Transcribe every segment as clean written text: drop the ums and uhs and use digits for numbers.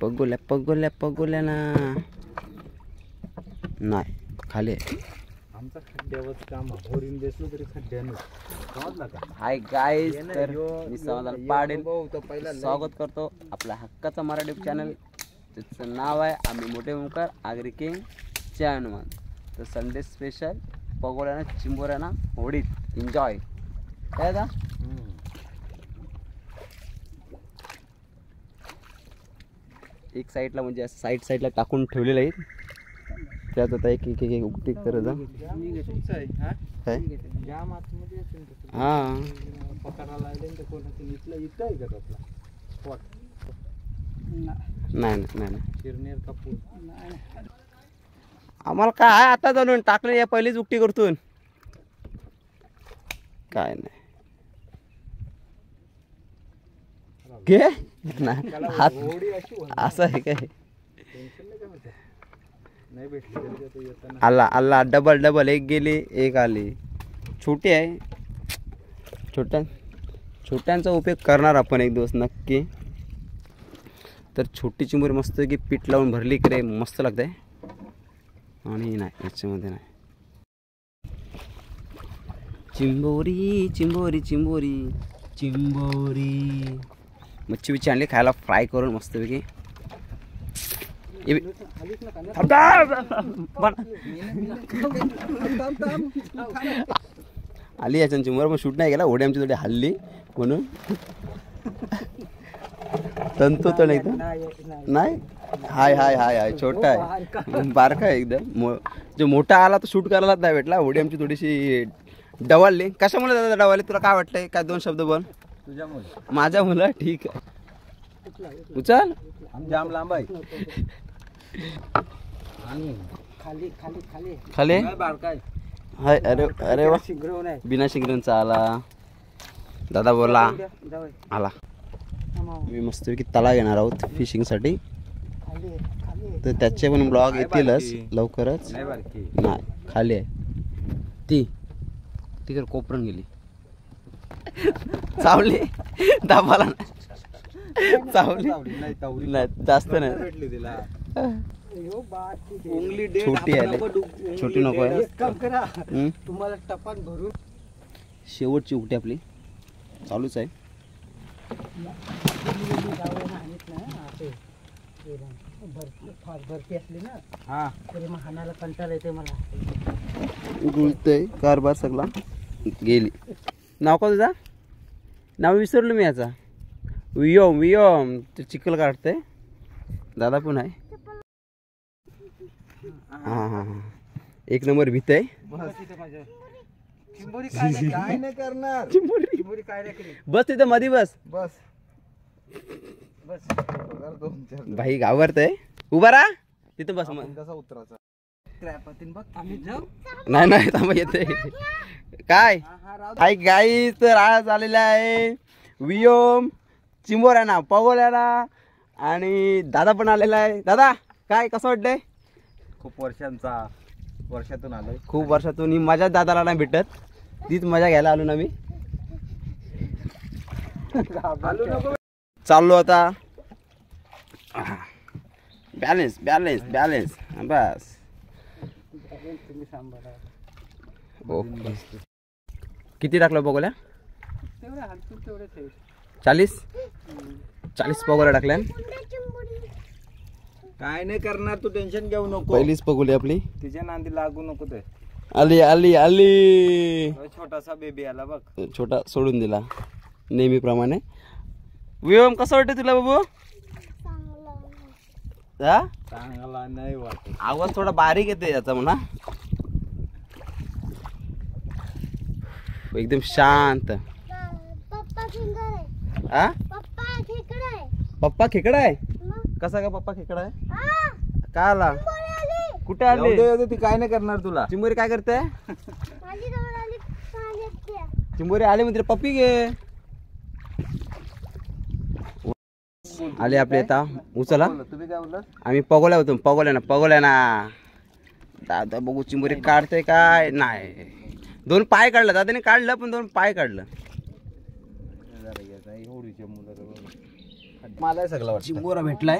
पगोल्या पगोल्या पगोल्या ना नाही खाली आमचा खड्ड्यावरच काम होरीन दिसलो तरी खड्ड्यानं समजला का. हाय गाईज, तर मी समाधान पाडेल स्वागत करतो आपल्या हक्काचा मराठी चॅनल. त्याचं नाव आहे आम्ही मोठे मुकर आगरी किंग चे हनुमान. तर संडे स्पेशल पगोल्याना चिंबोऱ्याना होडीत एन्जॉय काय का. एक साईडला म्हणजे साईड साईडला टाकून ठेवलेलं आहे. त्यात आता एक एक एक उकटी करत हां नाही शिरनेर कापूर आम्हाला काय आता जाणून टाकले या पहिलीच उकटी करतून काय नाही घे हात असं आहे काय. आला आला डबल डबल एक गेली एक आली. छोटी आहे छोट्यांचा उपयोग करणार आपण एक दिवस नक्की. तर छोटी चिंबोरी मस्त की पीठ लावून भरली इकडे मस्त लागते. आणि नाही याच्यामध्ये नाही. चिंबोरी चिंबोरी चिंबोरी चिंबोरी मच्छी बिच्छी आणली खायला फ्राय करून मस्तपैकी. आली याच्या चिंबोर पण शूट नाही केला. ओढी आमची थोडी हल्ली म्हणून तंतू तर नाही. हाय हाय हाय हाय छोटा आहे बारका आहे एकदम. जो मोठा आला तो शूट करायलाच नाही भेटला. ओढी आमची थोडीशी डवालली. कशामुळे दादा डवाली तुला काय वाटतंय. काय दोन शब्द बोल. तुझ्या मुलं माझ्या मुलं ठीक आहे उचल जाम लांब आहे. खाली हाय. अरे अरे वा बिना शिंगरणचा आला दादा बोला आला. मी मस्तपैकी तला घेणार आहोत फिशिंगसाठी. तर त्याचे पण ब्लॉग येतीलच लवकरच. नाही खाली आहे ती तिकडे कोपरण गेली चावली दाबाला चावली नाही जास्त नाही. छोटी आहे छोटी नको आहे. तुम्हाला टपान भरून शेवटची उकटी आपली चालूच आहे. भरती असली ना हा तरी मग हाणाला कंटाळा येते मला. गुलतय कारभार सगळा गेली. नाव का तुझा. नाव विसरलो मी याचा. वियोम वियोम ते चिखल काढते दादा पण आहे. हां हां हां एक नंबर भीत आहे. काय नाही करणार. चिंबोरी काय नाही करेल. बस तिथं मध्ये बस बस भाई घाबरतय. उभा राहा तिथं बस. मग कसा उतरायचा नाही नाही थांबा येते काय. आई गाई तर आज आलेला आहे वियोम चिंबोऱ्याना पगोल्याना आणि दादा पण आलेला आहे. दादा काय कसं वाटतंय. खूप वर्षातून आलोय. खूप वर्षातून ही मजा दादाला नाही भेटत. तीच मजा घ्यायला आलो ना मी. चाललो आता बॅलेन्स बॅलेन्स बॅलेन्स बस. ओके किती टाकलं पगोल्या. 40 पगोल्या टाकल्या. काय नाही करणार तू टेन्शन घेऊ नको. पहिलीच पगोली आपली. तिच्या नांदी लागू नको. ते आली आली आली. छोटासा बेबी आला बघ. छोटा सोडून दिला नेहमीप्रमाणे. वियोम कसं वाटतं तुला बाबू. हा चांगला नाही वाटत. आवाज थोडा बारीक येते याचा म्हणा. एकदम शांत. हा पप्पा खेकडा आहे. कसा का पप्पा खेकडा आहे. काय आला कुठे आली. ती काय नाही करणार तुला. चिंबोरी काय करते. चिंबोरी आली म्हणते पप्पी घे. आले आपले आता उचला. तुम्ही काय बोलला? आम्ही पगोल्या होतो. पगोल्या ना दादा बघू चिंबोरी काढते काय नाही. 2 पाय काढलं दादाने काढलं पण 2 पाय काढलं. मला सगळं वाटतं चिंबोरा भेटलाय.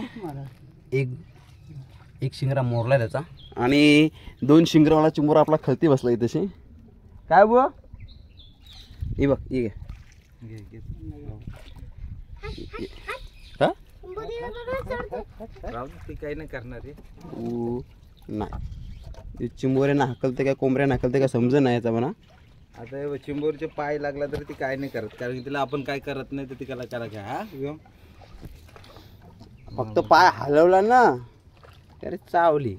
एक शिंगरा मोरलाय त्याचा आणि 2 शिंगरावाला चिंबोरा आपला खलती बसलाय तशी. काय बुवा ही बघ ही घे. ती काही नाही करणार आहे. नाही चिंबोरे ना हकलते काय कोंबऱ्या नाकलते काय समज नाही याचा म्हणा. आता चिंबोरचे पाय लागला तरी ती काय नाही करत, कारण की तिला आपण काय करत नाही तर ती त्याला करा काय. हा फक्त पाय हलवला ना अरे चावली.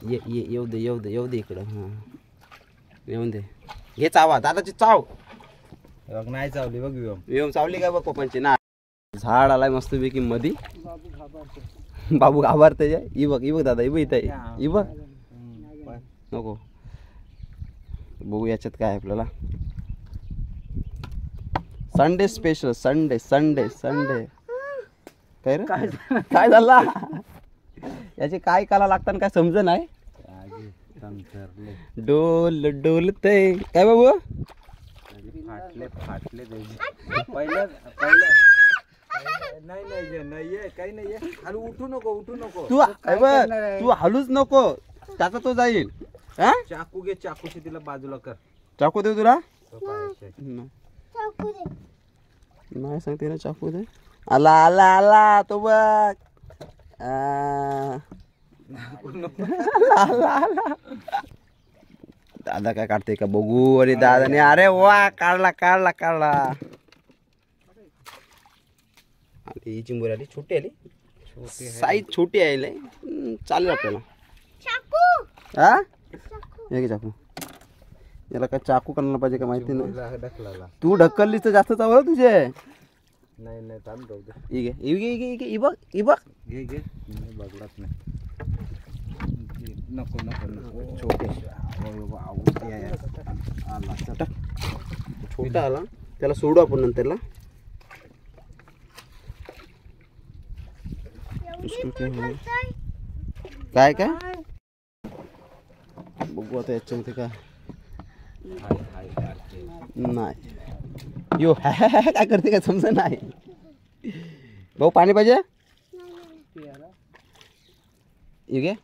येऊ दे इकडं. हां येऊन दे. घे चावा दादाची चाव. बघ नाही चावली बघ येऊन चावली काय बघ पप्पांची ना. झाड आलाय मस्तपैकी मधी. बाबू घाबरते. ही बघ दादा ही बघ इथं ही बघ. नको बघू याच्यात काय आहे आपल्याला. Sunday special Sunday. काय रे काय झाला याचे काय काला लागतात काय समज नाही. डोल डोलते काय बाबू. फाटले पहिलं नाही काही नाही. खाली उठू नको तू हलूच नको त्याचा तो जाईल. चाकू घे, चाकूशी तिला बाजूला कर. चाकू दे तुला नाही सांगते ना. चाकू दे. आला तो बघ. दादा काय काढते का बघू. अरे दादाने अरे वा काढला. ही चिंबोरी आली छोटी आली. साईज छोटी आहे. चालेल आपल्याला. हा हे घे चाकू. याला काय चाकू करणार पाहिजे का माहिती नाही. तू ढकललीस तर जास्त चावलं तुझे. नाही थांब जाऊ दे. ही बघ घे बघलाच नाही. नको छोटे छोटा आला त्याला सोडू आपण नंतरला. काय बघू आता याच्यामध्ये काय नाही. यो काय करते काय समजा नाही. भाऊ पाणी पाहिजे. घे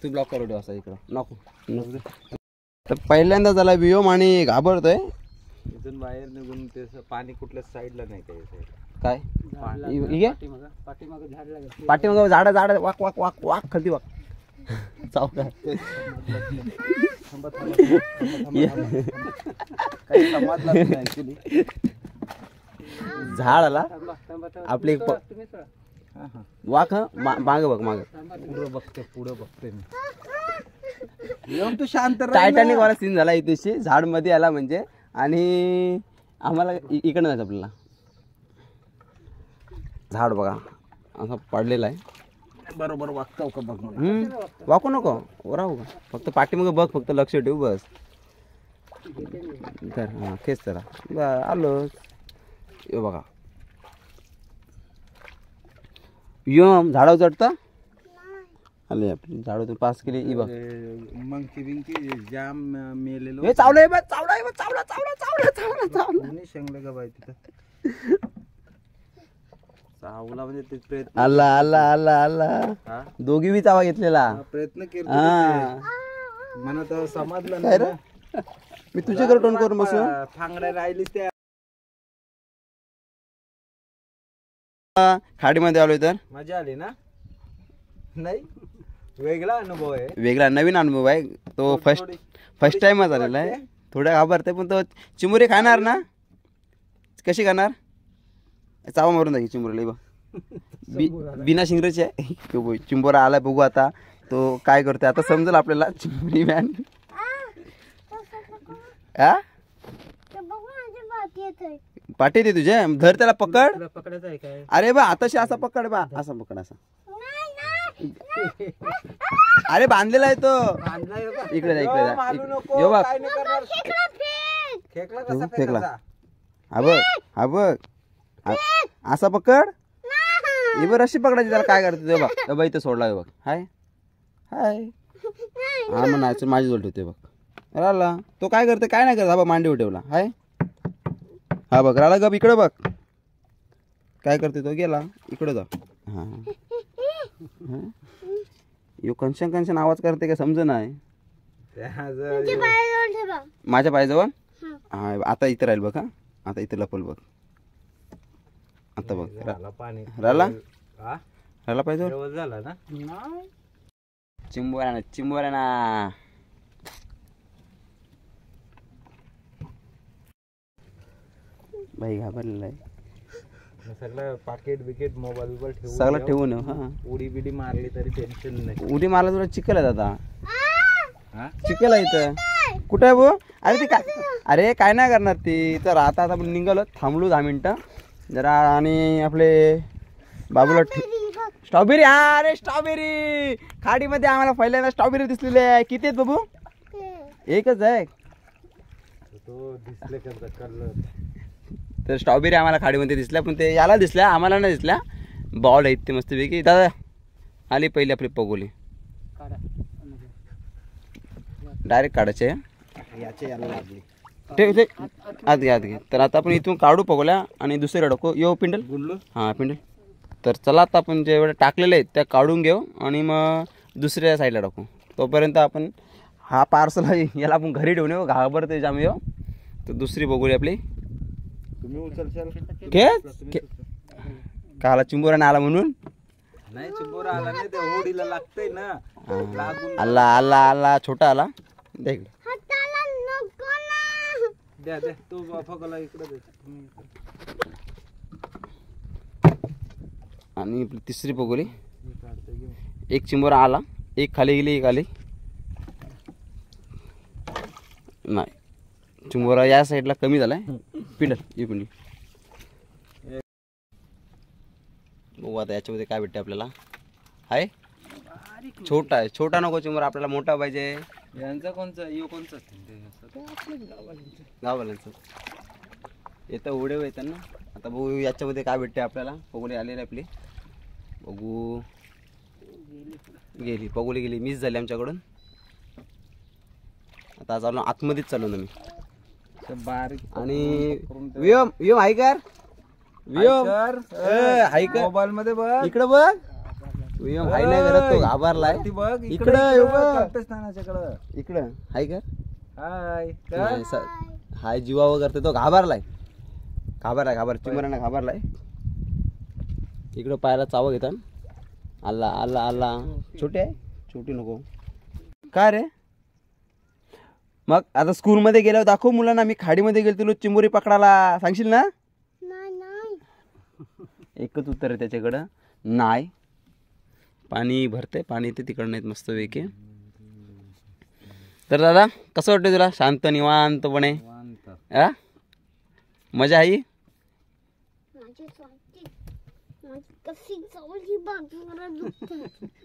तू ब्लॉक करू दे असा इकडं नको. तर पहिल्यांदा झाला बियोम आणि घाबरतोय. इथून बाहेर निघून ते पाणी कुठल्या साईडला नाही काय पाठीमाग झाड वाक खाली वाक चावला. झाड आला आपले वाक. माग बघ पुढे बघते तू शांत. टायटॅनिक वाला सीन झाला इथे. झाड मध्ये आला म्हणजे आणि आम्हाला इकडे जायचं आपल्याला. झाड बघा असं पडलेला आहे. बरोबर वागताव का बघ. वाकू नको राहू का फक्त पाठीमागे बघ. फक्त लक्ष ठेवू बस. तर हां खेच जरा आलो. यो बघा यम झाडावर चढतं आले आपली. झाडातून पास केली ही बघ. मंकी बिंकी जाम मेलेलो. हे चावलंय बघ. चावला शेंगले का बाई तिथं. चावला म्हणजे ते प्रयत्न. आला दोघी बी चावा घेतलेला. प्रयत्न केला म्हणत समजलं नाही ना. मी तुझ्याकडे तोंड करून बसू. फांगड्या राहिलीस त्या खाडीमध्ये आलोय तर मजा आली ना. नाही वेगळा अनुभव आहे. वेगळा नवीन अनुभव आहे तो. फर्स्ट टाइमच आलेला आहे. थोडं घाबरते पण तो. चिमुरे खाणार ना. कशी खाणार. चावा मारून जाईल चिंबोरीला बघ. बिना शिंगरेची आहे. चिंबोरा आला बघू आता तो काय करते. आता समजेल आपल्याला चिंबोरी मॅन. पाठी दे तुझे. धर त्याला पकड. पकडायचं आहे काय. अरे बा आताशी असा पकड बा. असा पकड असा अरे बांधलेला आहे तो. बांधलाय बघ. इकडे जा इकडे जा. मारू नको, यो बघ. काय नाही करणार. खेकला कसा फेकला. फेकायचा? हा बघ हा बघ. असा पकड. हे बघ रशी पकडायची. त्याला काय करते ते बघ. बघ इथं सोडला बघ. हाय हाय. हा मग नाही माझी जोड ठेवते बघ. राहिला तो काय करते काय नाही करत. हा बघ मांडीवर ठेवला. हाय हा बघ. राहिला गप इकडे बघ. काय करते तो गेला इकडे जा. हा यो कंशन कंशन आवाज करते का समज नाही. माझ्या पायाजवळ. हा आता इथं राहील बघ. हा आता इथं लपल बघ. आता बघ पाणी राहिला हा? राहिला पाहिजे. जवळ झाला ना. चिंबोऱ्या ना चिंबोऱ्या ना. बाई घाबरलेला आहे. सगळं पाकिट बिकेट मोबाईल बिबाईल ठेवून सगळं ठेवून हा. उडी बिडी मारली तरी टेन्शन नाही. उडी मारला तुला चिखल आहे दादा. हा? चिखल आहे इथं. कुठं आहे भाऊ. अरे ते काय अरे काय नाही करणार ती. तर आता आता आपण निघालो. थांबलो 10 मिनिटं जरा. आणि आपले बाबूला स्ट्रॉबेरी. हा अरे स्ट्रॉबेरी खाडीमध्ये आम्हाला पहिल्यांदा स्ट्रॉबेरी दिसलेली आहे. किती आहेत बाबू. एकच आहे. तो दिसले का कलर. तर स्ट्रॉबेरी आम्हाला खाडीमध्ये दिसल्या. पण ते याला दिसल्या आम्हाला नाही दिसल्या. बॉल आहेत ते मस्तपैकी. दादा आली पहिली आपली पगोली. डायरेक्ट काढायचे. याचे याला लागली. ते आत घे आत घे. तर आता आपण इथून काढू पगोल्या आणि दुसरे टाकू. येऊ पिंडल गुंडलो. हां पिंडल. तर चला आता आपण जेवढे टाकलेले आहेत त्या काढून घेऊ आणि मग दुसऱ्या साईडला टाकू. तोपर्यंत आपण हा पार्सल याला आपण घरी ठेवून येऊ. घाबरते जाम येऊ. तर दुसरी बघूया आपली. तुम्ही उचलशाल घे काला चिंबोरा नाही आला म्हणून. नाही चिंबोरा आला नाही. ते होडीला लागतंय ना. लागून आला आला आला छोटा आला. द्या इकडे. द्या द्या. तो फगला इकडे दे. आणि आपली तिसरी पगोली. एक चिंबोरा आला. एक खाली गेली एक आली. नाही चिंबोरा या साईडला कमी झालाय. पिंडल ये पिंडल. बघू आता याच्यामध्ये काय भेटते आपल्याला. आहे छोटा आहे. छोटा नको चिंबोरा आपल्याला मोठा पाहिजे. यांचा कोणचा यो कोणचा गाववाल्यांचं येतं उडे येतात ना. आता बघू याच्यामध्ये काय भेटते आपल्याला. पगोली आलेली आपली. बघू गेली पगोली गेली. मिस झाली आमच्याकडून. आता चालू आतमध्येच चालू ना मी. बारीक आणि वियम वियम हायकर वियम हायकर मोबाईल मध्ये बघ. इकडे बघ. वियम हाय नाही करत तो घाबरलाय. ती बघ इकडे स्थानाच्याकडं. इकडे हायकर. हाय हाय जीवावर करते तो. घाबरलाय चिंबराने घाबरलाय. इकडं पायाला चावं घेतात. आला आला आला. छोटी आहे छोटी नको. काय रे मग आता स्कूलमध्ये गेल्यावर दाखव मुलांना. मी खाडीमध्ये गेलो चिंबोरी पकडायला सांगशील ना. एकच उत्तर आहे त्याच्याकडं. नाही पाणी भरते. पाणी ते तिकडं नाहीत मस्त वेके. तर दादा कसं वाटतं तुला. शांत निवांतपणे मजा आहे.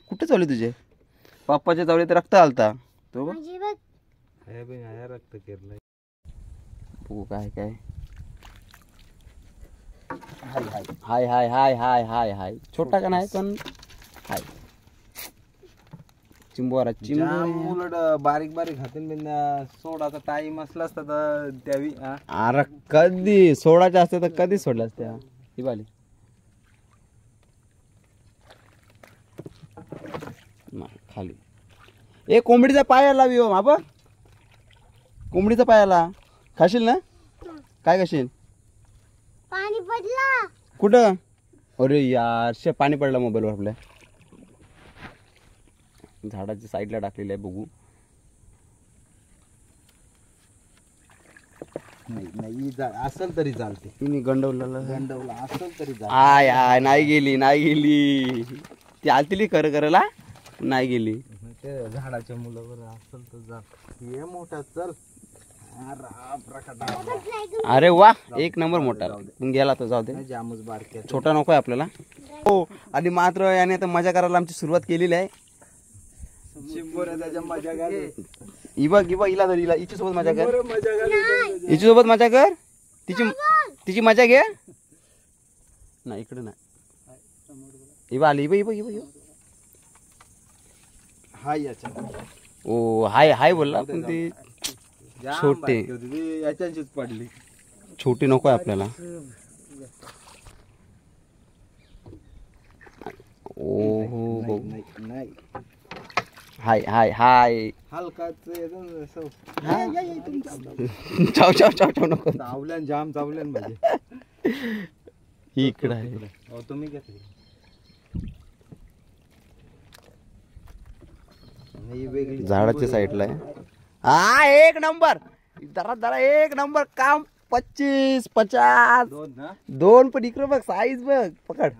कुठे चालू तुझे. पप्पाच्या चावली तर रक्त आलता तो. रक्त केलं. बघू काय काय. हाय हाय हाय हाय हाय हाय. छोटा का नाही पण हाय. चिंबोरा उलट बारीक बारीक हातील सोडाचा टाइम असला असता तर द्यावी. अरे कधी सोडायचे असते तर कधी सोडल्या असत्या. ही बाली खाली. ए कोंबडीचा पाय आला विहो. हा बघ कोंबडीचा पाय आला. खाशील ना. काय खाशील. पाणी पडला कुठं. अरे यार पाणी पडलं मोबाईलवर आपल्या. झाडाच्या साईडला टाकलेलं आहे. बघू नाही असेल तरी चालते. तिने गंडवला असेल तरी चालते. आय आय नाही गेली ती आलती कर करायला नाही गेली. ते झाडाच्या मुलावर असेल तर जा. ये मोठा चल. अरे वा एक नंबर मोठा पण गेला तो, जाऊ दे, जामच बारक्या. छोटा नको आहे आपल्याला. हो आणि मात्र याने आता मजा करायला आमची सुरुवात केलेली आहे. चिंबोऱ्या त्याच्या मजा घाल. हिला धर, हिची सोबत मजा कर, हिची सोबत मजा कर, तिची मजा घे. नाही इकडे नाही, इवा आली, इवा हाय याच्या ओ हाय हाय बोलला पण ती छोटे याच्याचीच पडली. छोटी नको आहे आपल्याला. ओहो बघू. नाही हाय हाय हाय हलकाच चाव चाव चाव चाव नको. चावल्यान जाम चावल्यान म्हणजे. ही इकडं आहे. हो तुम्ही घेतली. वेगळी झाडाच्या साईडला आहे. हा एक नंबर, जरा जरा एक नंबर काम. 25 50 दोन पण इकडं बघ, साईज बघ, पकड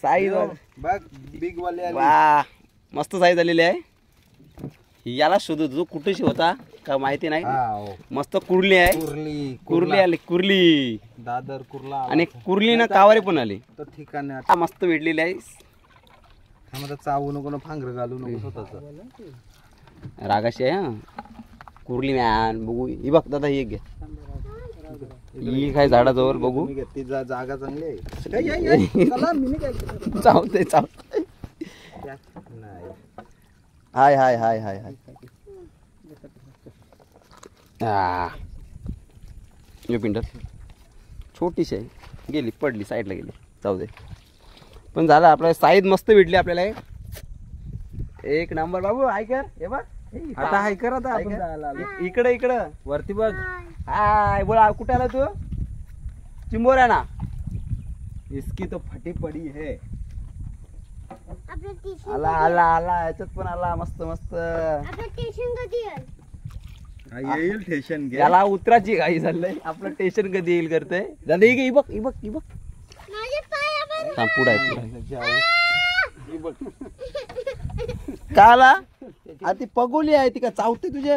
साईज बघ, बिग वाले आले. वा मस्त साईज आलेली आहे. याला शोधू जो कुठेशी होता का माहिती नाही. मस्त कुर्ली आहे, कुर्ली आली, कुर्ली दादर कुर्ला आणि कुर्ली ना कावारी पण आली. तर ठिकाणी मस्त भेटलेली आहे. आम्हाला चावू नको ना, फांगर घालू नको स्वतःच. रागाशी आहे हा कुर्ली मॅन. बघू ही बघ दादा, ही एक घे, ही काय झाडाजवळ बघू. ती जागा चांगली आहे. चावते चावते. हाय हाय हाय हाय हाय. पिंडर छोटीशी आहे, गेली पडली साईडला गेली, जाऊ दे. पण झालं आपल्याला साईज मस्त भेटली आपल्याला. एक नंबर बाबू. हाय कर, हे बघ आता हाय कर. आता आपण इकडे इकडं वरती बघ. हाय बोला, कुठे आला तू? चिंबोऱ्या ना. इसकी तो फटी पडी है. आला आला आला, याच्यात पण आला. मस्त मस्त. येईल टेन्शन घे. याला उतराची घाई झालंय. आपलं टेन्शन कधी येईल करतंय. दादा ही बघ, ही बघ, ही बघ. पुढे आहे. का आला? ती पगोली आहे, ती का चावते तुझे?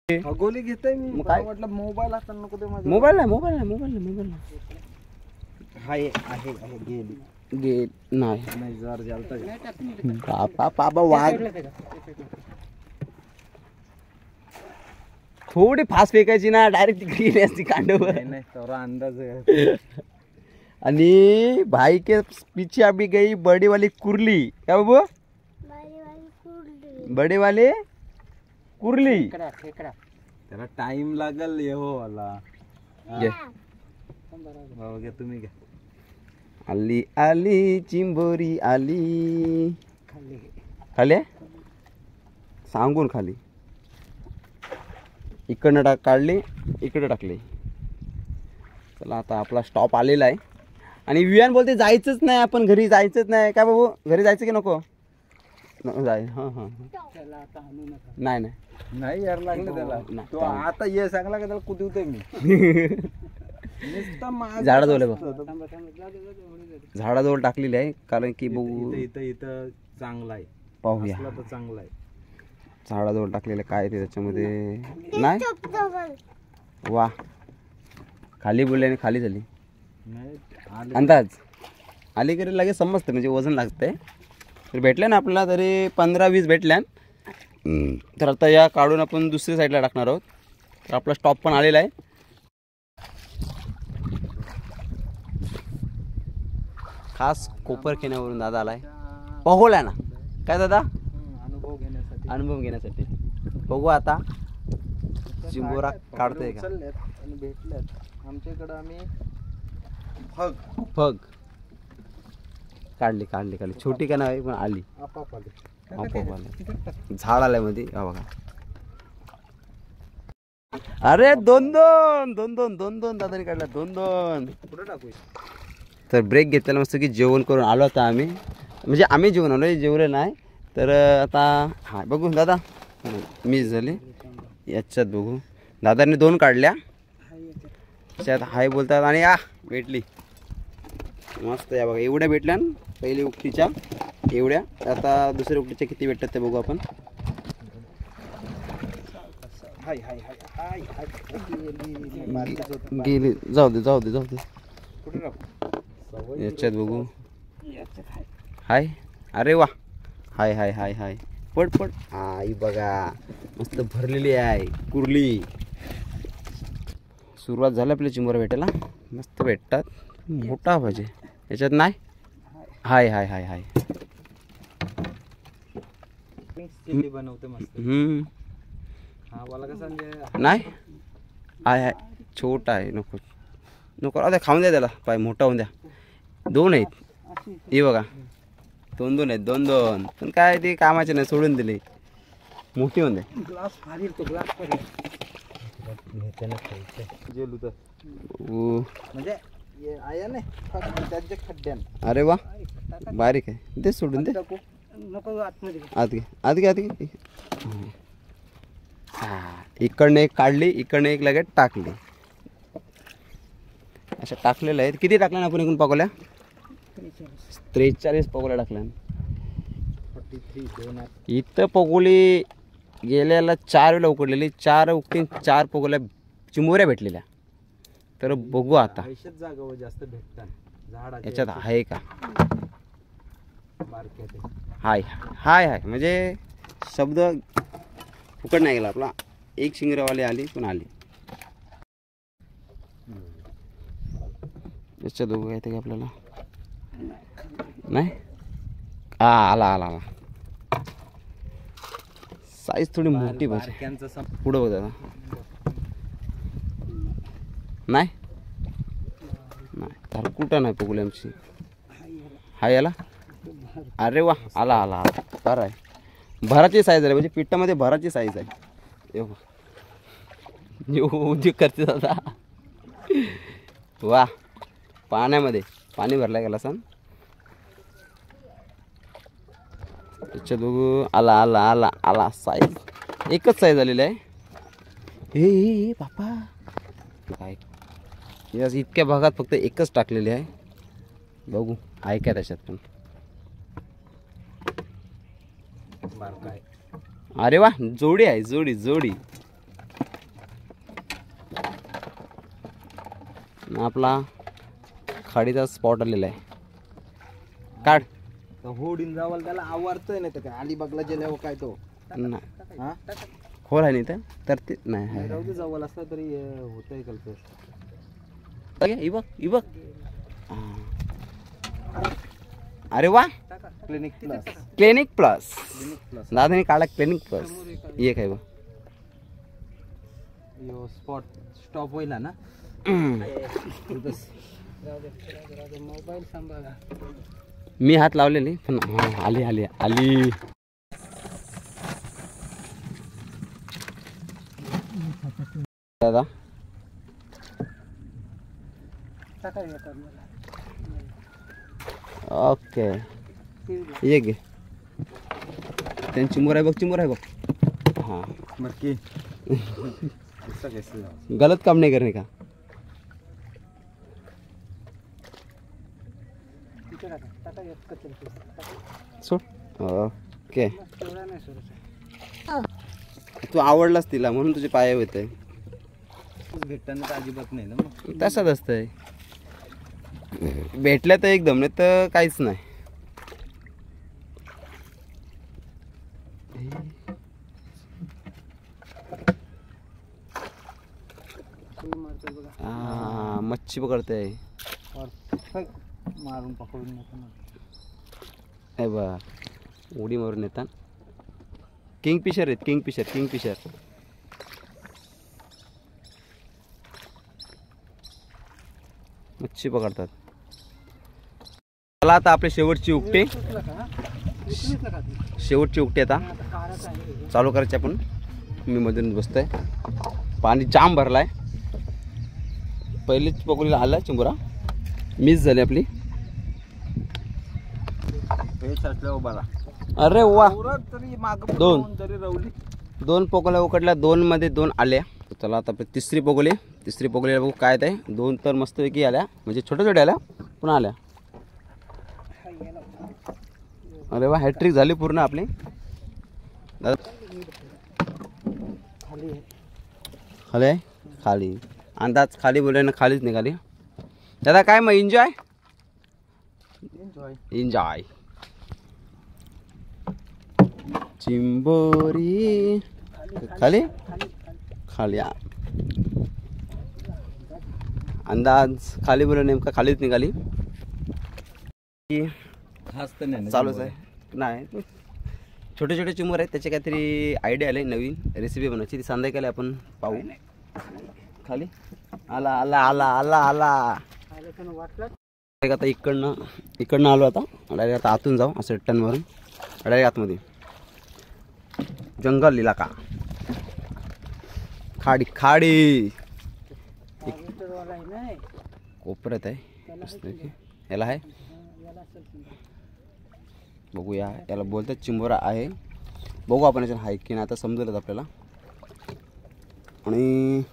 पगोली घेतोय मी. मग काय म्हटलं मोबाईल असताना नको ते माझ्या. मोबाईल नाही, मोबाईल नाही, मोबाईल नाही, मोबाईल नाही. हाय आहे आहे गेली. गे नाही नाही जर जालता पापा पापा वाघ. थोडी फास्ट फेकायची ना, डायरेक्ट तिकडे गेली असती कांडव. नाही तेवढा अंदाज आहे. आणि भाई के पीछे अभी गई बड़ी वाली कुर्ली. क्या बाबू? बड़ी वाली कुर्ली. त्याला टाइम लागल येहो वाला. घ्या तुम्ही घ्या. आली आली चिंबोरी आली. खाली सांगून खाली. इकडनं काढली, इकडे टाकली. चला आता आपला स्टॉप आलेला आहे. आणि वियान बोलते जायचंच नाही, आपण घरी जायचंच नाही. काय बाबू, घरी जायचं की नको? जाय. हां हां नाही नाही नाही यार लागलं त्याला. तो आता ये सांगला का त्याला कुदवतोय मी. झाडाजवळ बघ, झाडाजवळ टाकलेली आहे. कारण की बघू इथं इथं चांगला आहे, पाहूया. तर चांगला आहे. झाडाजवळ टाकलेलं काय ते त्याच्यामध्ये नाही. वा खाली बोलल्याने खाली झाली. अंदाज आली की लगेच समजतं, म्हणजे वजन लागतंय. तर भेटल्या ना आपल्याला तरी 15-20 भेटल्या. तर आता या काढून आपण दुसऱ्या साईडला टाकणार आहोत. तर आपला स्टॉप पण आलेला आहे. खास कोपरखेण्यावरून दादा आलाय. पहोल्या ना काय दादा? अनुभव घेण्यासाठी. बघू आता चिंबोरा काढतोय का. भेटल्यात आमच्याकडं. आम्ही फग काढली काढली काढली. छोटी का नाही पण आली. आपाप झाड आलंय मध्ये. हा बघा. अरे दोन दोन दोन दोन दोन दोन दादानी काढला. दोन दोन. कुठं टाकू? तर ब्रेक घेतलेला मस्त की जेवण करून आलो आता आम्ही. म्हणजे आम्ही जेवण आलो, जेवले नाही. तर आता हा बघू दादा मिस झाली याच्यात. बघू दादाने 2 काढल्या त्यात. हाय बोलतात आणि भेटली मस्त. या बघा एवढ्या भेटल्या पहिली उकटीच्या एवढ्या. आता दुसऱ्या उकटीच्या किती भेटतात ते बघू आपण. गेली. जाऊ दे जाऊ दे जाऊ दे. याच्यात बघू. हाय. अरे वा. हाय हाय हाय हाय. पड पड. आई बघा मस्त भरलेली आहे कुर्ली. सुरुवात झाली आपल्या चिंबोरा भेटायला. मस्त भेटतात. मोठा पाहिजे याच्यात. नाही. हाय हाय हाय हाय. बनवते मस्त. हा वाला कसा नाही. हाय हाय. छोटा आहे. नको नको. आता खाऊन द्या त्याला. पाय मोठा होऊन द्या. 2 आहेत. हे बघा 2 आहेत. 2 पण काय ते कामाचे नाही. सोडून दिले. मोठी होऊन द्या. ग्लास फारील तो ग्लास जेलू तर म्हणजे आया नाही त्याच्या खड्ड्यान. अरे वा बारीक आहे. ते सोडून दे. नको आतमध्ये. आत घे आत घे आत घे. इकडनं एक काढली. इकडनं एक लगेच टाकली. अशा टाकलेलं आहेत. किती टाकल्या ना आपण एकूण पकोल्या? 43 पकोल्या टाकल्या. इथं पकोली गेल्याला 4 वेळेला उकडलेली. 4 उकटीन 4 पकोल्या चिंबोऱ्या भेटलेल्या. तर बघू आता जागा जास्त भेटतात झाड याच्यात आहे का. मार्केट हाय हाय हाय. म्हणजे शब्द फुकट नाही गेला आपला. एक शिंगरेवाली आली पण आली. याच्यात दोघं येते का आपल्याला? नाही. आला आला आला. साईज थोडी मोठी पाहिजे. पुढं बघ दादा. नाही नाही तर कुठं नाही पगुली आमची. हाय याला. अरे वा. आला आला आला. बरं आहे. भराची साईज आहे म्हणजे पिठामध्ये भराची साईज आहे. उद्योग करते दादा. वा. पाण्यामध्ये पाणी भरलाय गेला सांग. त्याच्यात बघू. आला आला आला आला. साईज एकच साईज आलेली आहे. हे बापा काय यास इतक्या भागात फक्त एकच टाकलेली आहे. बघू आहे काय त्याच्यात पण. अरे वा जोडी आहे. जोडी जोडी. आपला खाडीचा स्पॉट आलेला आहे. काढ. होडीन जावाल त्याला आवडतंय नाही तर काय अलिबागला गेल्यावर काय तो खोल आहे नाही तर ते नाही. राहू जावल असला तरी होतंय कल्पस. बघ बघ. अरे वा. Clinic plus. Clinic plus. दादाने काढला क्लिनिक प्लस. एक आहे बघ. यो स्पॉट स्टॉप होईल ना. मोबाईल सांभाळा. मी हात लावलेली पण आली आली आली. दादा ओके. ये घे. त्यांची चिंबोर आहे बघ. चिंबोर आहे बघ. हां नक्की. गलत काम नहीं करने का. ओके. तू आवडलास तिला म्हणून तुझे पाय होते. भेटताना तर अजिबात नाही ना. तसंच असतंय. भेटल्या तर एकदम नाही तर काहीच नाही. मच्छी पकडते. मारून पकडून बा उडी मारून येतात. किंगफिशर आहेत. Kingfisher Kingfisher. मच्छी पकडतात. चला आता आपली शेवटची उकटी. शेवटची उकटी आता चालू करायची आपण. मी मधून बसतोय. पाणी जाम भरलाय. पहिलीच पकडीला आला चिंबोरा. मिस झाली आपली. अरे वा. दोन पोकोल्या उकडल्या. 2 मध्ये 2 आल्या. चला आता तिसरी पोकोली. तिसरी पोकोलीला बघू काय ते. 2 तर मस्तपैकी आल्या म्हणजे छोट्या छोट्या आल्या पण आल्या. अरे वा. हॅट्रिक झाली पूर्ण आपली. खाली आहे खाली अंदाज खाली बोलले ना खालीच निघाली दादा काय मग एन्जॉय एन्जॉय चिंबोरी खाली खाली अंदाज खाली बोलले नेमका खालीच निघाली खास तर नाही ना चालूच आहे नाही छोटे छोटे चिंबोर आहेत त्याचे काहीतरी आयडिया आले नवीन रेसिपी बनवायची ती संध्याकाळी आपण पाहू खाली आला आला आला आला आला आता इकडनं आलो आता डायरेक्ट आता आतून जाऊ असं टनवरून डायरेक्ट आतमध्ये जंगल इलाका खाडी खाडी कोपऱ्यात आहे मस्तपैकी याला आहे बघूया याला बोलतात चिंबोरा आहे बघू आपण याच्यात आहे की नाही आता समजेलच आपल्याला आणि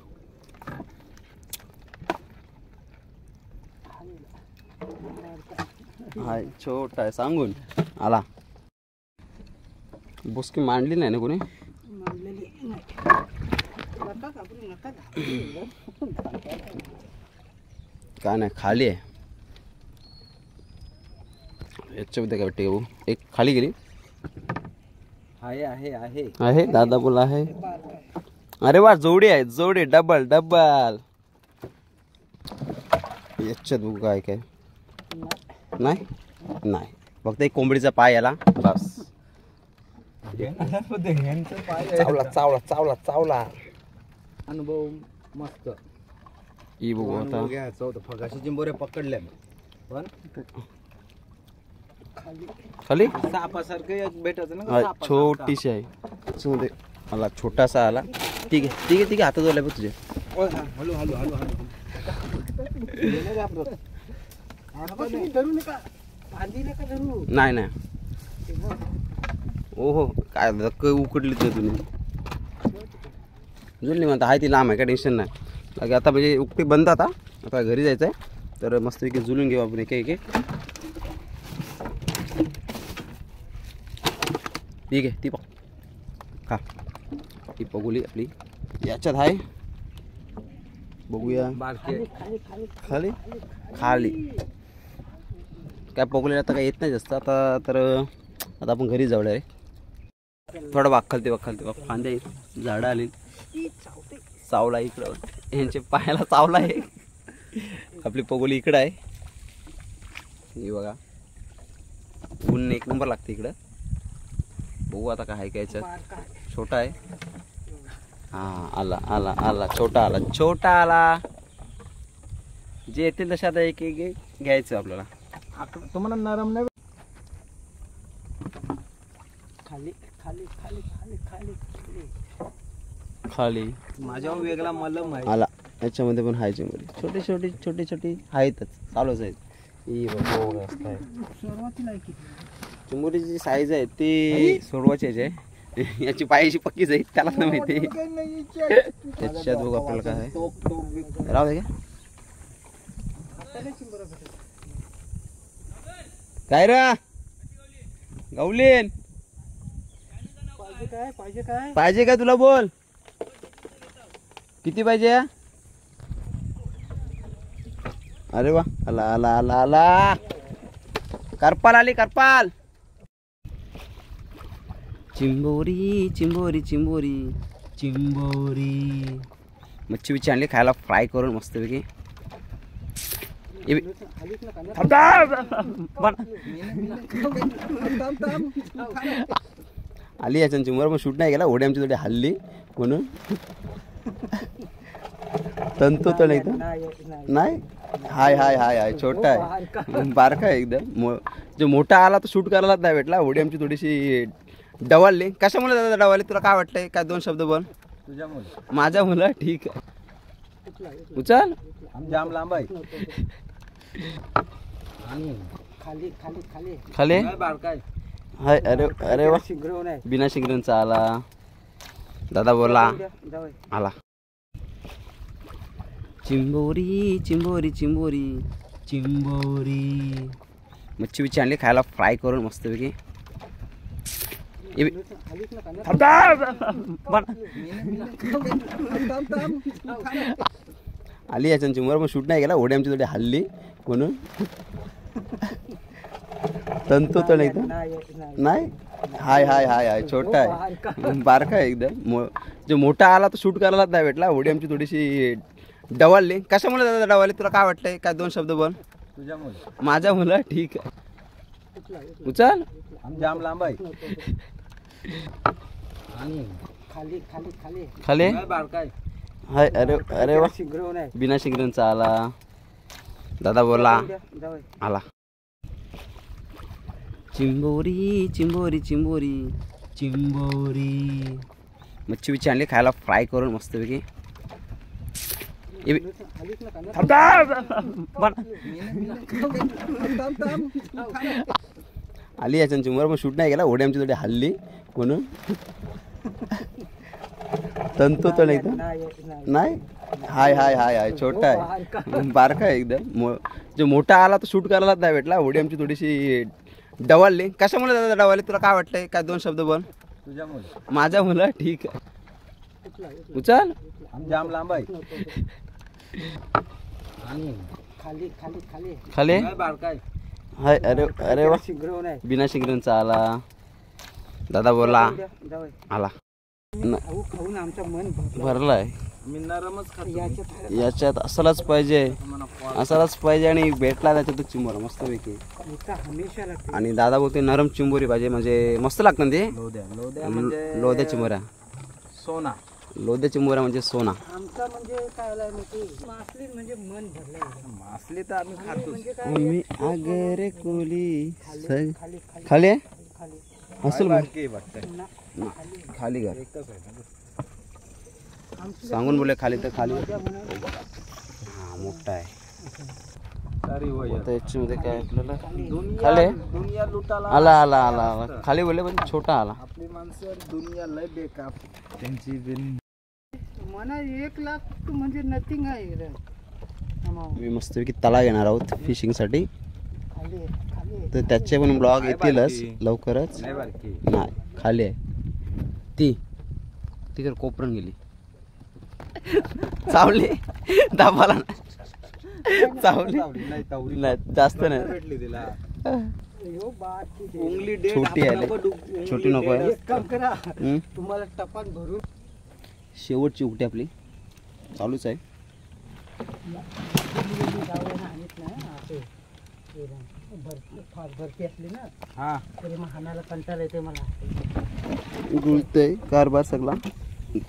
हाय छोटा आहे सांगून आला बुसकी मांडली नाही ना कोणी काय नाही खाली आहे याच्यामध्ये काय वाटते भाऊ एक खाली गेली आहे आहे आहे आहे दादा बोला आहे अरे वा जोडी आहे जोडी डबल डबल याच्यात बघू काय काय नाही नाही फक्त एक कोंबडीचा पाय याला बस चावला चावला चावला चावला अनुभव मस्त ही बघू आता घ्यायचं होतं फगाशी चिंबोरे पकडल्या पण खाली सापासारखं एक भेटायचं ना हा, छोटीशी आहे त्याच्यामध्ये मला छोटासा आला ठीक आहे ठीक आहे ठीक आहे हातात जोडला बघ तुझे हळू हळू हळू हळू नाही नाही ओहो काय उकडली तर तुम्ही जुळली म्हणता आहे ती लांब आहे काय टेन्शन नाही बाकी आता म्हणजे उकटी बंद आता घरी जायचं आहे तर मस्तपैकी जुळून घेऊ आपण एक एक ठीक आहे ती खा ती पगोली आपली याच्यात आहे बघूया खाली खाली काय पगोलीला आता काय येत नाही जास्त आता तर आता आपण घरी जाऊया रे थोडं वाखालते फांद्या झाडं आली चावला इकडं यांचे पायाला चावला आहे आपली पगोली इकडं आहे ही बघा ऊन एक नंबर लागते इकडं बघू आता काय काय याच्यात छोटा आहे हा आला आला आला छोटा आला जे येतील तसे आता एक एक घ्यायचं आपल्याला तुम्हाला नरम नाही खाली खाली खाली खाली खाली खाली माझ्यावर वेगळा मलम आहे आला याच्यामध्ये पण हायचे मध्ये छोटे छोटे आहेतच चालूच आहेत ही बघ आहे सुरुवातीला आहे की चिंबोरीची साईज आहे ती सोडवाची आहे याची पायाची पक्कीच आहे त्याला नाही माहिती त्याच्यात बघ आपल्याला काय आहे राहू दे काय रा गवलीन पाहिजे काय तुला बोल किती पाहिजे अरे वा आला आला आला आला करपाल आली करपाल चिंबोरी चिंबोरी चिंबोरी चिंबोरी मच्छी बिच्छी आणली खायला फ्राय करून मस्तपैकी आली याच्या चिंबोर पण शूट नाही केला ओढी आमची थोडी हल्ली म्हणून तंतू तर नाही हाय हाय हाय हाय छोटा आहे बारका आहे एकदम जो मोठा आला तो शूट करायलाच नाही भेटला ओढी आमची थोडीशी डवालली कशामुळे दादा डवाली तुला काय वाटतंय काय दोन शब्द बोल तुझ्या मुलं माझ्या मुलं ठीक आहे उचल जाम लांब आहे खाली खाली खाली खाली बारकाय हाय अरे अरे वा शिंगरव नाही बिना शिंगऱ्यांचा आला दादा बोला जाऊ आला चिंबोरी चिंबोरी चिंबोरी चिंबोरी मच्छी बिच्छी आणली खायला फ्राय करून मस्तपैकी आली याच्या चिंबर पण शूट नाही केला ओढी आमची थोडी हल्ली म्हणून तंतू तर नाही नाही हाय हाय हाय हाय छोटा आहे बारका आहे एकदम जो मोठा आला तो शूट करायलाच नाही भेटला ओढी आमची थोडीशी डवालली कशामुळे दादा डवाली तुला काय वाटतंय काय दोन शब्द बोल तुझ्यामुळे माझ्या मुलं ठीक आहे उचल जाम लांब आहे आणि खाली खाली खाली खाली बारकाय हाय अरे अरे वा शिंगरव नाही बिना शिंगऱ्यांचा आला दादा बोला जाऊ आला चिंबोरी चिंबोरी चिंबोरी चिंबोरी मच्छी बिच्छी आणली खायला फ्राय करून मस्तपैकी आली याच्या चिंबर पण शूट नाही केला ओढी आमची थोडी हल्ली म्हणून तंतू तर नाही नाही हाय हाय हाय हाय छोटा आहे बारका आहे एकदम जो मोठा आला तो शूट करायलाच नाही भेटला ओढी आमची थोडीशी डवालली कशामुळे दादा डवाली तुला काय वाटतंय काय दोन शब्द बोल तुझ्यामुळे माझ्या मुलं ठीक आहे उचल जाम लांब आहे आणि खाली खाली खाली खाली बारकाय हाय अरे अरे वा शिंगरव नाही बिना शिंगऱ्यांचा आला दादा बोला जाऊ आला खाऊ खाऊन आमचं मन भरलाय मी नरमच खातो याच्यात असायलाच पाहिजे असायलाच पाहिजे आणि भेटला त्याच्यात चिंबोर मस्त पैकी हमेशा लागते आणि दादा बोलते नरम चिंबोरी पाहिजे म्हणजे मस्त लागतं ना ते लोद्या म्हणजे लोद्या चिंबोऱ्या सोना लोद्या चिंबोऱ्या म्हणजे सोना आमचा म्हणजे काय आलाय माहिती मासली म्हणजे मन भरलंय मासली तर आम्ही खातो म्हणजे काय मी आगरे कोली खाली खाली खाली आहे खाली असेल बारकी वाटतं ना खाली घर एकच आहे ना सांगून बोले खाली तर खाली म्हणून हा मोठा आहे सारी वय आता याच्यामध्ये काय आपल्याला दुनिया खाली दुनिया लुटाला आला आला आला आला खाली बोलले पण छोटा आला आपली माणसं दुनिया लय बेकार त्यांची बिन मना 1 लाख म्हणजे नथिंग आहे रे. अमाऊंट. मी मस्तपैकी तला घेणार आहोत फिशिंगसाठी खाली खाली तर त्याचे पण ब्लॉग येतीलच बारकी. लवकरच नाही बारकी नाही खाली आहे ती ती तर कोपरून गेली चावली दाबाला चावली नाही तावडी नाही जास्त नाही भेटली तिला यो बाकी दे. उंगली डेट छोटी आहे छोटी नको आहे एक काम करा हम्म? तुम्हाला टपान भरून शेवटची उकटी आपली चालूच आहे भरती असली ना हा तरी मग हाणाला कंटाळा येते मला गुळतय कारभार सगळा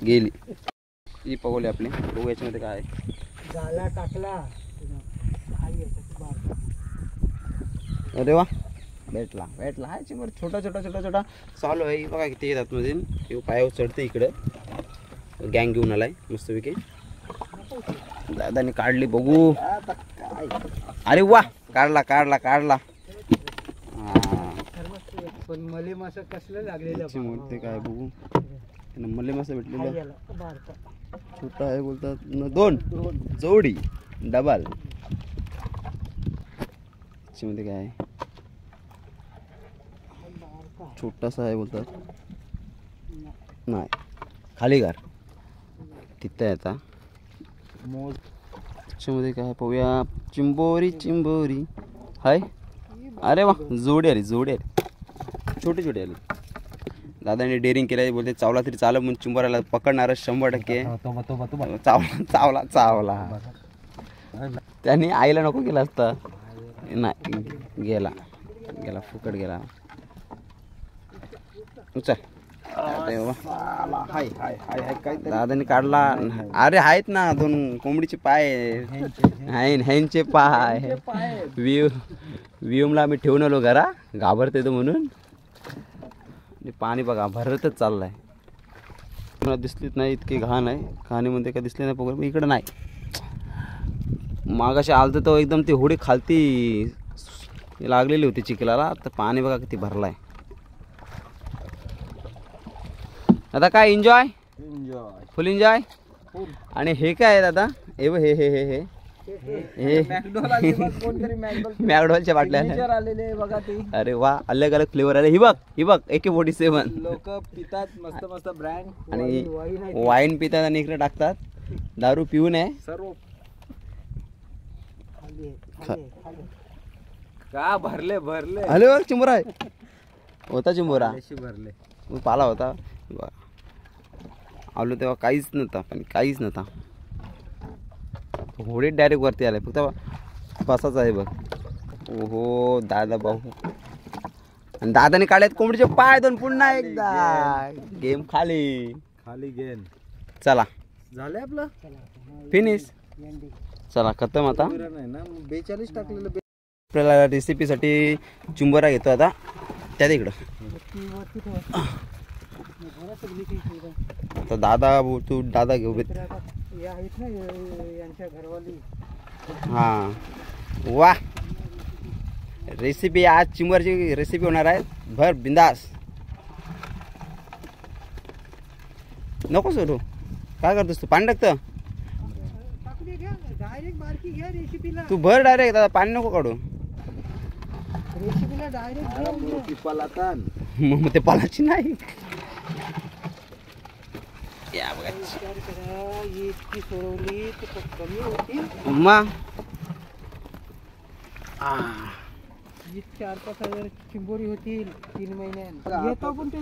गेली ही पगवली आपली बघू याच्यामध्ये काय आहे गाला टाकला आई याच्यात बारका. अरे वा भेटला भेटला हाय चिंबर छोटा छोटा छोटा छोटा चालू आहे बघा किती येतात मध्ये पायावर चढते इकडं गँग घेऊन आलाय मस्तपैकी दादाने काढली बघू अरे वा काढला काढला काढला पण मले मासं कसलं लागलेलं मूर्ती काय बघू मल्ले मासा भेटलेलं बारका छोटा आहे बोलतात दोन जोडी डबल त्याच्यामध्ये काय आहे छोटासा आहे बोलतात नाही खाली घर तिथं आहे आता मोज त्याच्यामध्ये काय पाहूया चिंबोरी चिंबोरी हाय अरे वा जोडी आली जोडी आली छोटी छोटी आली दादाने डेअरिंग केलं बोलते चावला तरी चाललं म्हणून चिंबोऱ्याला पकडणार 100% चावला चावला चावला त्यांनी आईला नको केला असता नाही गेला गेला फुकट गेला चल हाय हाय हाय हाय काय दादाने काढला अरे आहेत ना दोन कोंबडीचे पाय ह्यांचे पाय व्ह्यूमला आम्ही ठेवून आलो घरा घाबरते तो म्हणून पाणी बघा भरतच चाललाय मला दिसलीच नाही इतकी घाण आहे घाणीमध्ये काय दिसले नाही पकडून इकडं नाही मागाशी आलतं तो एकदम ती होडी खालती लागलेली होती चिखलाला तर पाणी बघा किती भरलाय आता काय एन्जॉय एन्जॉय फुल एन्जॉय आणि हे काय आहे दादा हे हे हे हे हे हे कोणतरी मॅकडॉलच्या बाटल्या आल्या. आलेले बघा ते अरे वा, अलग अलग फ्लेवर आले. ही बघ AK-47 लोक पितात मस्त मस्त ब्रँड आणि वाईन पितात आणि इकडे टाकतात. दारू पिऊ नये. सर्व का भरले अरे बघ, चिंबोरा आहे. होता चिंबोरा, अशी भरले. पाला होता. आलो तेव्हा काहीच नव्हता. होडीत डायरेक्ट वरती आलाय. फक्त बसाच आहे बघ. ओहो दादा भाऊ. आणि दादाने काढल्यात कोंबडीचे पाय दोन. पुन्हा एकदा गेम खाली गेन चला, झालंय आपलं फिनिश. चला खतम आता. नाही ना 42 टाकलेलं. आपल्याला रेसिपीसाठी चिंबोरा घेतो आता. त्या इकडं आता दादा घेऊ. आहेत ना यांच्या घरवाली. हां वा, रेसिपी आज चिंबोराची रेसिपी होणार आहे. भर बिंदास. नको सोडू. काय करतोस तू? पाणी टाकतं डायरेक्ट बारकी घ्या रेसिपीला. तू भर डायरेक्ट. दादा पाणी नको काढू. रेसिपीला डायरेक्ट मग ते पालाची नाही. या बघा विचार करा, इतकी सोडवली तर कमी होतील. उम्मा. 4-5 हजार चिंबोरी होतील 3 महिन्यात. येतो पण ते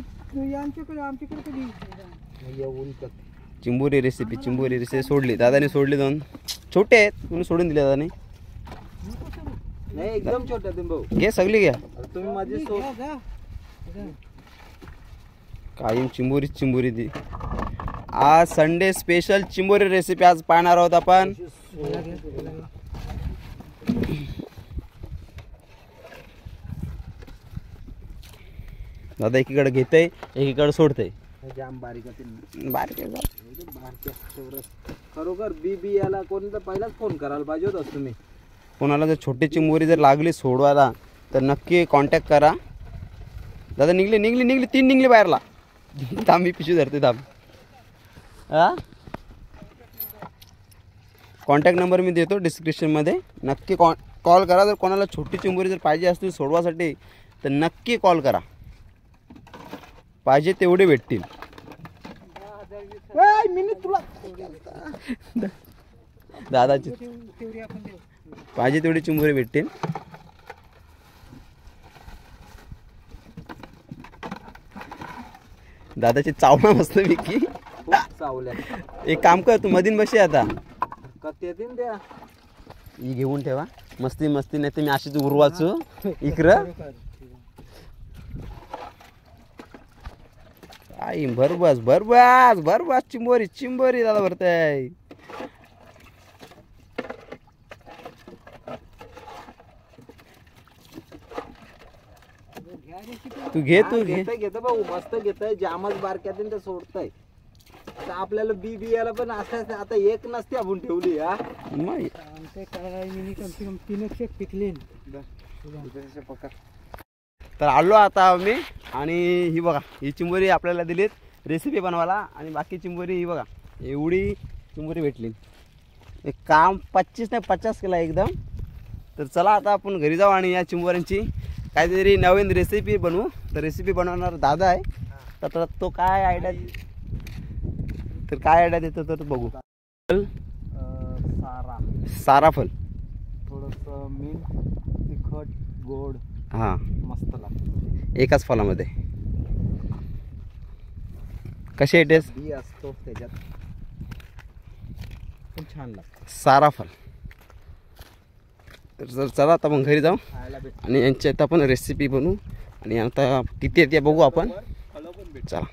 यांच्याकडे आमच्याकडे कधी चिंबोरी रेसिपी सोडली दादाने. सोडली दोन छोटे आहेत, तुम्ही सोडून दिले दादाने. नाही एकदम छोट्या भाऊ. घे सगळी घ्या. तुम्ही माझी कायम चिंबोरी ती. आज संडे स्पेशल चिंबोरी रेसिपी आज पाहणार आहोत आपण. दादा एकीकडे घेतय, एकीकडे सोडतय. जाम बारीक बारीक खरोखर बी याला कोणता पहिलाच फोन करायला पाहिजे होता तुम्ही. कोणाला जर छोटी चिंबोरी जर लागली सोडवायला तर नक्की कॉन्टॅक्ट करा. दादा निघले 3 निघले बाहेरला. थांब मी पिशवी धरते. थांब. कॉन्टॅक्ट नंबर मी देतो डिस्क्रिप्शनमध्ये. नक्की कॉल करा. जर कोणाला छोटी चिंबोरी जर पाहिजे असतील सोडवासाठी तर नक्की कॉल करा. पाहिजे तेवढे भेटतील. दादाची पाहिजे तेवढी चिंबोरी भेटतील. दादाची चावणा मस्त विकी. एक काम कर, तू मधीन बसे आता. द्या ही घेऊन ठेवा. मस्ती नाही तर मी अशीच उरवाचो इकडं. आई भरबस चिंबोरी दादा भरताय. तू घे भाऊ. मस्त घेताय. जामच बारक्यातून ते सोडताय. तर आपल्याला बी याला पण असं आता एक नसते आपण ठेवली. पिकले. तर आलो आता आम्ही. आणि ही बघा, ही चिंबोरी आपल्याला दिलीत रेसिपी बनवायला. आणि बाकी चिंबोरी ही बघा, एवढी चिंबोरी भेटली. एक काम 25 नाही 50 केला एकदम. तर चला आता आपण घरी जाऊ आणि या चिंबोऱ्यांची काहीतरी नवीन रेसिपी बनवू. तर रेसिपी बनवणार दादा आहे. तर तो काय आयडिया देतो तर बघू. साराफल थोडस मीठ, तिखट, गोड. हां मस्त लागतं एकाच फलामध्ये. कशी आहे टेस्ट? बी असतो त्याच्यात पण छान लागतं. साराफल. तर चला आता मग घरी जाऊ खायला भेट. आणि यांची आता आपण रेसिपी बनवू. आणि आता किती येते बघू आपण. चला.